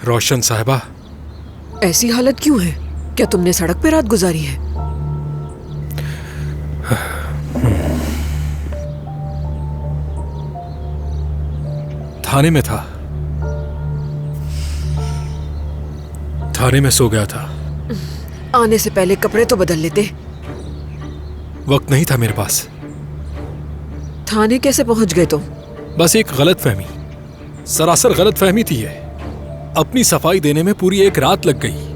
रोशन साहिबा, ऐसी हालत क्यों है? क्या तुमने सड़क पे रात गुजारी है? थाने में था। थाने में सो गया था। आने से पहले कपड़े तो बदल लेते। वक्त नहीं था मेरे पास। थाने कैसे पहुंच गए तुम? बस एक गलतफहमी, सरासर गलतफहमी थी ये। अपनी सफाई देने में पूरी एक रात लग गई।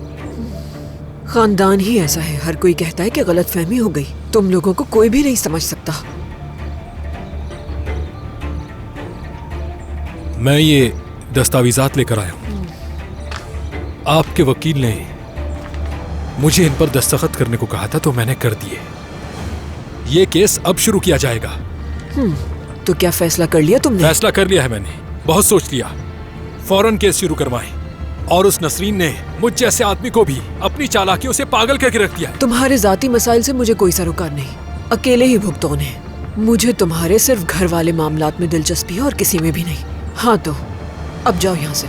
खानदान ही ऐसा है, हर कोई कहता है कि गलतफहमी हो गई। तुम लोगों को कोई भी नहीं समझ सकता। मैं ये दस्तावेजात लेकर आया हूं। आपके वकील ने मुझे इन पर दस्तखत करने को कहा था तो मैंने कर दिए। ये केस अब शुरू किया जाएगा। तो क्या फैसला कर लिया तुमने? फैसला कर लिया है मैंने, बहुत सोच लिया। फौरन केस शुरू करवाएं। और उस नसरीन ने मुझ जैसे आदमी को भी अपनी चालाकियों से पागल करके रख दिया है। तुम्हारे जाती मसाइल से मुझे कोई सरोकार नहीं, अकेले ही भुगतौन है। मुझे तुम्हारे सिर्फ घर वाले मामलात में दिलचस्पी है और किसी में भी नहीं। हाँ तो अब जाओ यहाँ से।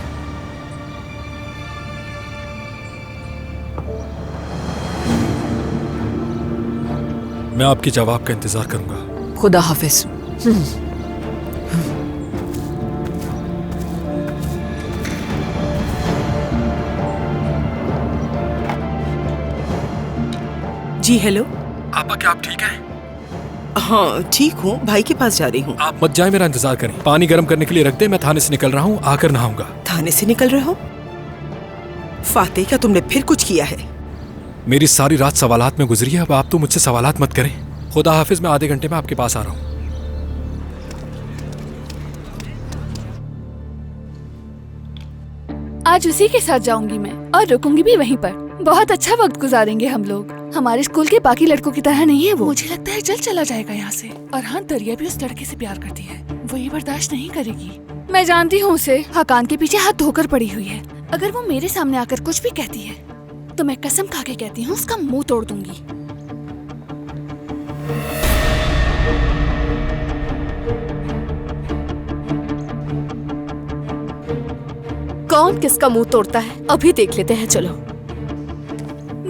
मैं आपके जवाब का इंतजार करूंगा। खुदा हाफिज। जी हेलो। आपा, क्या आप ठीक हैं? हाँ ठीक हूँ, भाई के पास जा रही हूँ। आप मत जाए, मेरा इंतजार करें। पानी गर्म करने के लिए रख दे, मैं थाने से निकल रहा हूँ, आकर नहाऊंगा। थाने से निकल रहे हो? फातेह, क्या तुमने फिर कुछ किया है? मेरी सारी रात सवालात में गुजरी है, अब आप तो मुझसे सवालात मत करें। खुदा हाफिज, मैं आधे घंटे में आपके पास आ रहा हूँ। आज उसी के साथ जाऊंगी मैं और रुकूंगी भी वहीं पर। बहुत अच्छा वक्त गुजारेंगे हम लोग। हमारे स्कूल के बाकी लड़कों की तरह नहीं है वो। मुझे लगता है जल्द चला जाएगा यहाँ से। और हाँ, दरिया भी उस लड़के से प्यार करती है, वो ये बर्दाश्त नहीं करेगी। मैं जानती हूँ उसे। हकान के पीछे हाथ धोकर पड़ी हुई है। अगर वो मेरे सामने आकर कुछ भी कहती है तो मैं कसम खा के कहती हूँ उसका मुंह तोड़ दूंगी। कौन किसका मुंह तोड़ता है अभी देख लेते हैं। चलो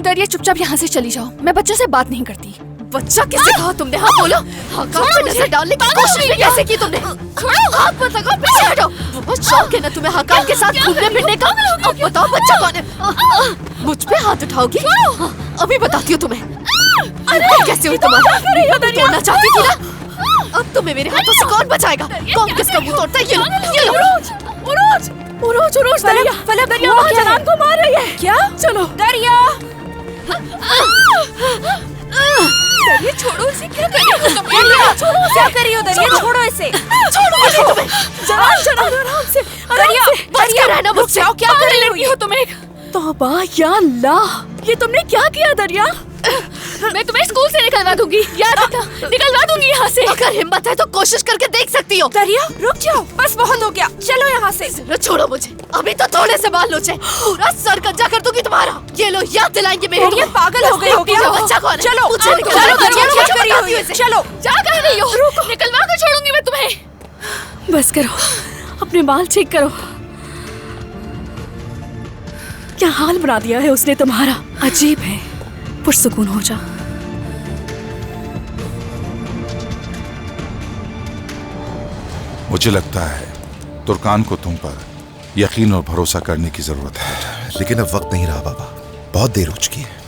दरिया, चुपचाप यहाँ से चली जाओ। मैं बच्चों से बात नहीं करती। बच्चा किसे कहा तुमने? हाँ बोलो। हकाम पे नजर डालने की कोशिश भी कैसे की तुमने? हाथ मत लगाओ, पीछे हटो। बहुत शौक है ना तुम्हें हकाम के साथ घूमने फिरने का। अब बताओ बच्चा कौन है? मुझ पे हाथ उठाओगी? अभी बताती हूँ तुम्हें। अरे कैसे हुई तुम्हारी? तोड़ना चाहती थी ना? अब तुम्हें मेरे हाथों से कौन बचाएगा? कौन किसका मुंह तोड़ता है? ये लो। उरोज, दरिया, फलक, दरिया वहाँ जनान को मार रही है। क्या? चलो दरिया। दरिया छोड़ो इसे। क्या कर रही हो तुम? दरिया छोड़ो, क्या कर रही हो? दरिया छोड़ो इसे। छोड़ो तुम्हें। जनान आराम से। दरिया रहना मुझसे। क्या कर रही हो तुम? तौबा या अल्लाह, ये तुमने क्या किया दरिया? मैं तुम्हें स्कूल से निकलवा दूंगी, याद रखना। निकलवा दूंगी यहाँ से। अगर हिम्मत है तो कोशिश करके देख सकती हो। दरिया रुक जाओ, बस बहुत हो गया, चलो यहाँ से। छोड़ो मुझे, अभी तो थोड़े से बाल लोचे, पूरा सर कच्चा कर दूंगी तुम्हारा। ये लो, याद दिलाएंगे मेरे को। पागल हो गई हो क्या? बच्चा कौन है? चलो चलो, जा कर रही हो? निकलवा कर छोड़ूंगी मैं तुम्हें। बस करो, अपने बाल ठीक करो। क्या हाल बना दिया है उसने तुम्हारा। अजीब है, पुरसुकून हो जा। मुझे लगता है तुर्कान को तुम पर यकीन और भरोसा करने की जरूरत है। लेकिन अब वक्त नहीं रहा बाबा, बहुत देर हो चुकी है।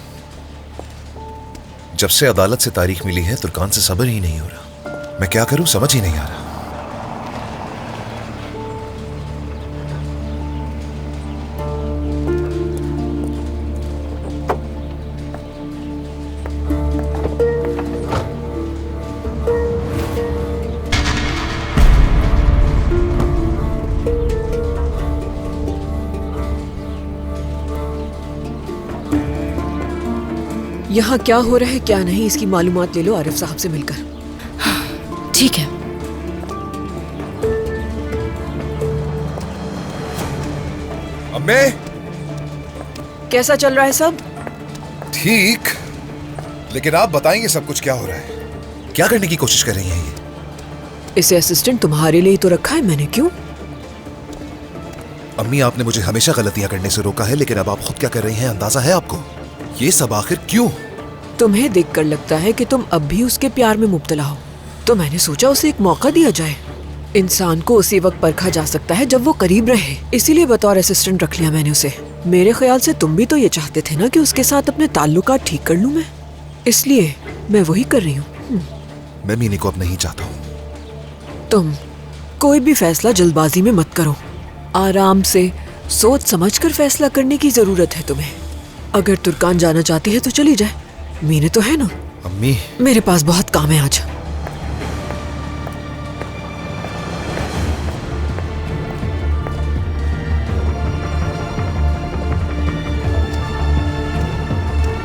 जब से अदालत से तारीख मिली है तुर्कान से सब्र ही नहीं हो रहा। मैं क्या करूं समझ ही नहीं आ रहा। यहाँ क्या हो रहा है क्या नहीं, इसकी मालूमात ले लो आरिफ साहब से मिलकर। ठीक है। अम्मे, कैसा चल रहा है सब? ठीक, लेकिन आप बताएंगे सब कुछ क्या हो रहा है? क्या करने की कोशिश कर रही हैं ये? इसे असिस्टेंट तुम्हारे लिए ही तो रखा है मैंने, क्यों? अम्मी, आपने मुझे हमेशा गलतियां करने से रोका है, लेकिन अब आप खुद क्या कर रही हैं अंदाजा है आपको? ये सब आखिर क्यों? तुम्हें देखकर लगता है कि तुम अब भी उसके प्यार में मुब्तला हो, तो मैंने सोचा उसे एक मौका दिया जाए। इंसान को उसी वक्त परखा जा सकता है जब वो करीब रहे, इसीलिए बतौर असिस्टेंट रख लिया मैंने उसे। मेरे ख्याल से तुम भी तो ये चाहते थे ना कि उसके साथ अपने ताल्लुकात ठीक कर लूं मैं, इसलिए मैं वही कर रही हूँ। मैं मीनी को अब नहीं चाहता हूँ। तुम कोई भी फैसला जल्दबाजी में मत करो, आराम से सोच समझकर फैसला करने की जरूरत है तुम्हें। अगर तुर्कान जाना चाहती है तो चली जाए, मीने तो है ना। अम्मी, मेरे पास बहुत काम है आज।